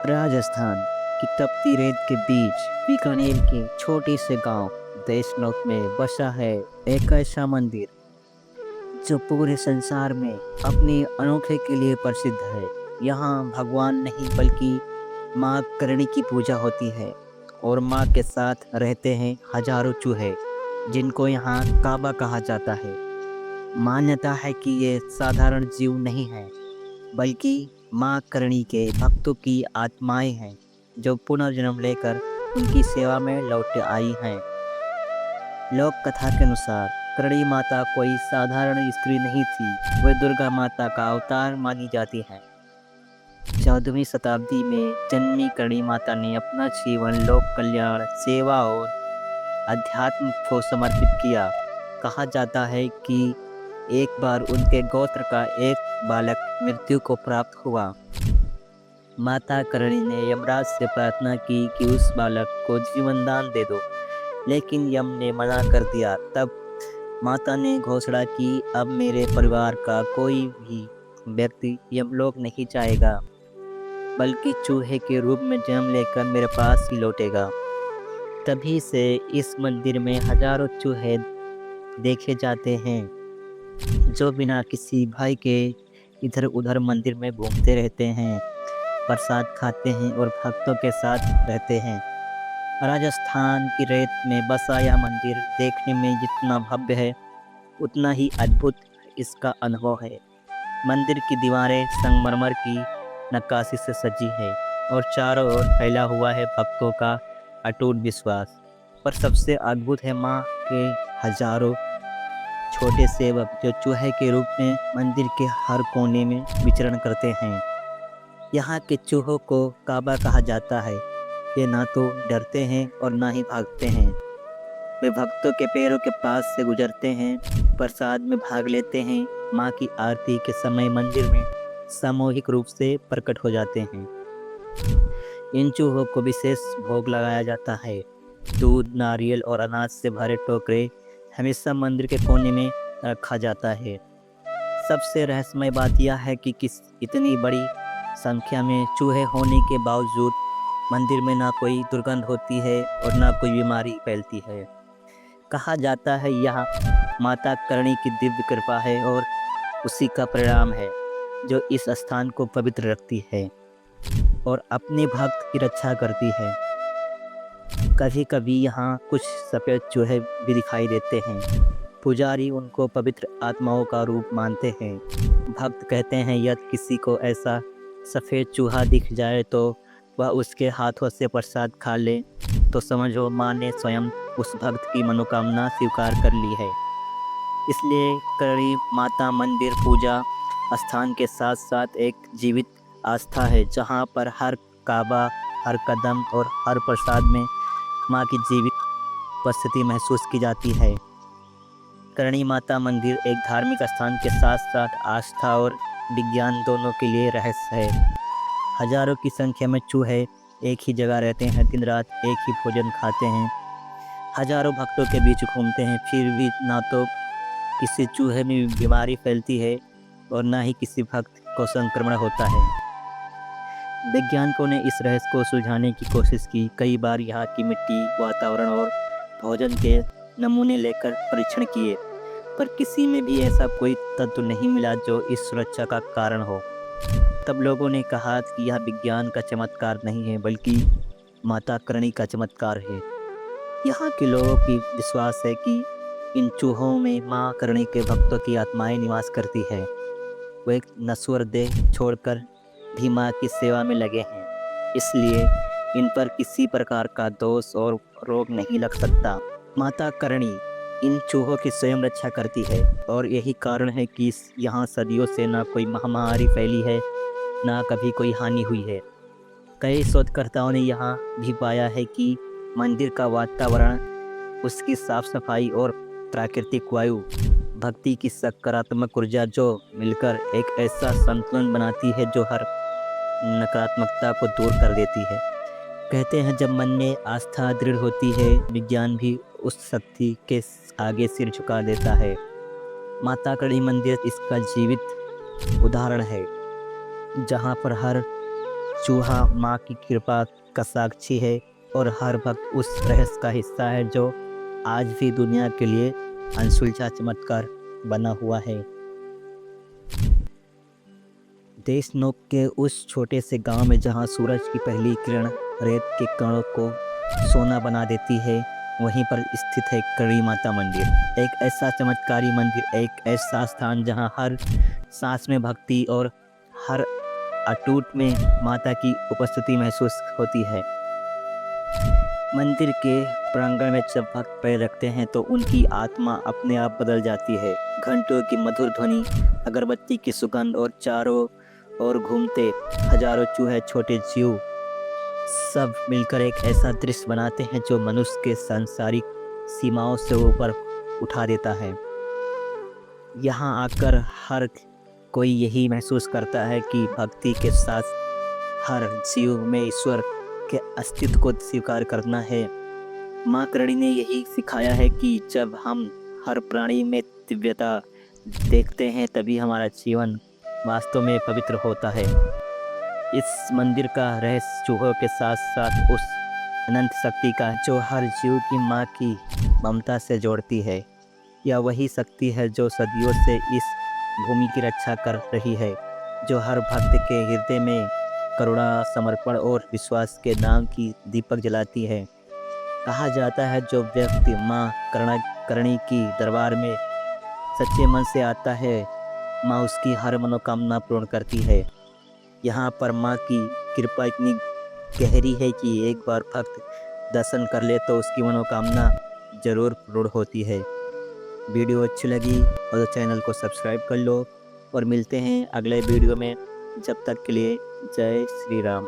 राजस्थान की तपती रेत के बीच बीकानेर के छोटे से गांव देशनोक में बसा है एक ऐसा मंदिर जो पूरे संसार में अपने अनोखे के लिए प्रसिद्ध है। यहाँ भगवान नहीं बल्कि माँ करणी की पूजा होती है और माँ के साथ रहते हैं हजारों चूहे जिनको यहाँ काबा कहा जाता है। मान्यता है कि ये साधारण जीव नहीं है बल्कि माँ करणी के भक्तों की आत्माएं हैं जो पुनर्जन्म लेकर उनकी सेवा में लौट आई हैं। लोक कथा के अनुसार करणी माता कोई साधारण स्त्री नहीं थी, वह दुर्गा माता का अवतार मानी जाती है। 14वीं शताब्दी में जन्मी करणी माता ने अपना जीवन लोक कल्याण, सेवा और अध्यात्म को समर्पित किया। कहा जाता है कि एक बार उनके गोत्र का एक बालक मृत्यु को प्राप्त हुआ। माता करणी ने यमराज से प्रार्थना की कि उस बालक को जीवन दान दे दो, लेकिन यम ने मना कर दिया। तब माता ने घोषणा की, अब मेरे परिवार का कोई भी व्यक्ति यमलोक नहीं जाएगा, बल्कि चूहे के रूप में जन्म लेकर मेरे पास ही लौटेगा। तभी से इस मंदिर में हजारों चूहे देखे जाते हैं जो बिना किसी भय के इधर उधर मंदिर में घूमते रहते हैं, प्रसाद खाते हैं और भक्तों के साथ रहते हैं। राजस्थान की रेत में बसा यह मंदिर देखने में जितना भव्य है उतना ही अद्भुत इसका अनुभव है। मंदिर की दीवारें संगमरमर की नक्काशी से सजी है और चारों ओर फैला हुआ है भक्तों का अटूट विश्वास। पर सबसे अद्भुत है माँ के हजारों छोटे सेवक जो चूहे के रूप में मंदिर के हर कोने में विचरण करते हैं। यहाँ के चूहों को काबा कहा जाता है। ये ना तो डरते हैं और ना ही भागते हैं। वे भक्तों के पैरों के पास से गुजरते हैं, प्रसाद में भाग लेते हैं, माँ की आरती के समय मंदिर में सामूहिक रूप से प्रकट हो जाते हैं। इन चूहों को विशेष भोग लगाया जाता है। दूध, नारियल और अनाज से भरे टोकरे हमेशा मंदिर के कोने में रखा जाता है। सबसे रहस्यमय बात यह है कि किस इतनी बड़ी संख्या में चूहे होने के बावजूद मंदिर में ना कोई दुर्गंध होती है और ना कोई बीमारी फैलती है। कहा जाता है यह माता करणी की दिव्य कृपा है और उसी का परिणाम है जो इस स्थान को पवित्र रखती है और अपने भक्त की रक्षा करती है। कभी कभी यहाँ कुछ सफ़ेद चूहे भी दिखाई देते हैं। पुजारी उनको पवित्र आत्माओं का रूप मानते हैं। भक्त कहते हैं यदि किसी को ऐसा सफ़ेद चूहा दिख जाए तो वह उसके हाथों से प्रसाद खा ले तो समझो माँ ने स्वयं उस भक्त की मनोकामना स्वीकार कर ली है। इसलिए करणी माता मंदिर पूजा स्थान के साथ साथ एक जीवित आस्था है जहाँ पर हर काबा, हर कदम और हर प्रसाद में माँ की जीवित उपस्थिति महसूस की जाती है। करणी माता मंदिर एक धार्मिक स्थान के साथ साथ आस्था और विज्ञान दोनों के लिए रहस्य है। हजारों की संख्या में चूहे एक ही जगह रहते हैं, दिन रात एक ही भोजन खाते हैं, हजारों भक्तों के बीच घूमते हैं, फिर भी ना तो किसी चूहे में बीमारी फैलती है और ना ही किसी भक्त को संक्रमण होता है। वैज्ञानिकों ने इस रहस्य को सुलझाने की कोशिश की। कई बार यहाँ की मिट्टी, वातावरण और भोजन के नमूने लेकर परीक्षण किए, पर किसी में भी ऐसा कोई तत्व नहीं मिला जो इस सुरक्षा का कारण हो। तब लोगों ने कहा कि यह विज्ञान का चमत्कार नहीं है बल्कि माता करणी का चमत्कार है। यहाँ के लोगों की विश्वास है कि इन चूहों में माँ करणी के भक्तों की आत्माएं निवास करती है। वे एक नश्वर देह छोड़कर भी माँ की सेवा में लगे हैं, इसलिए इन पर किसी प्रकार का दोष और रोग नहीं लग सकता। माता करणी इन चूहों की स्वयं रक्षा करती है और यही कारण है कि यहाँ सदियों से ना कोई महामारी फैली है, ना कभी कोई हानि हुई है। कई शोधकर्ताओं ने यहाँ भी पाया है कि मंदिर का वातावरण, उसकी साफ सफाई और प्राकृतिक वायु भक्ति की सकारात्मक ऊर्जा जो मिलकर एक ऐसा संतुलन बनाती है जो हर नकारात्मकता को दूर कर देती है। कहते हैं जब मन में आस्था दृढ़ होती है, विज्ञान भी उस शक्ति के आगे सिर झुका देता है। माता करणी मंदिर इसका जीवित उदाहरण है, जहाँ पर हर चूहा माँ की कृपा का साक्षी है और हर भक्त उस रहस्य का हिस्सा है जो आज भी दुनिया के लिए अनसुलझा चमत्कार बना हुआ है। देशनोक के उस छोटे से गांव में जहां सूरज की पहली किरण रेत के कणों को सोना बना देती है, वहीं पर स्थित है कड़ी माता मंदिर। एक ऐसा चमत्कारी मंदिर, एक ऐसा स्थान जहां हर सांस में भक्ति और हर अटूट में माता की उपस्थिति महसूस होती है। मंदिर के प्रांगण में जब भक्त पैर रखते हैं तो उनकी आत्मा अपने आप बदल जाती है। घंटों की मधुर ध्वनि, अगरबत्ती की सुगंध और चारों ओर घूमते हजारों चूहे, छोटे जीव सब मिलकर एक ऐसा दृश्य बनाते हैं जो मनुष्य के सांसारिक सीमाओं से ऊपर उठा देता है। यहाँ आकर हर कोई यही महसूस करता है कि भक्ति के साथ हर जीव में ईश्वर के अस्तित्व को स्वीकार करना है। माँ करणी ने यही सिखाया है कि जब हम हर प्राणी में दिव्यता देखते हैं तभी हमारा जीवन वास्तव में पवित्र होता है। इस मंदिर का रहस्य चूहों के साथ साथ उस अनंत शक्ति का जो हर जीव की माँ की ममता से जोड़ती है। यह वही शक्ति है जो सदियों से इस भूमि की रक्षा कर रही है, जो हर भक्त के हृदय में करुणा, समर्पण और विश्वास के नाम की दीपक जलाती है। कहा जाता है जो व्यक्ति माँ करणी की दरबार में सच्चे मन से आता है, माँ उसकी हर मनोकामना पूर्ण करती है। यहाँ पर माँ की कृपा इतनी गहरी है कि एक बार भक्त दर्शन कर ले तो उसकी मनोकामना जरूर पूर्ण होती है। वीडियो अच्छी लगी और चैनल को सब्सक्राइब कर लो और मिलते हैं अगले वीडियो में। जब तक के लिए जय श्री राम।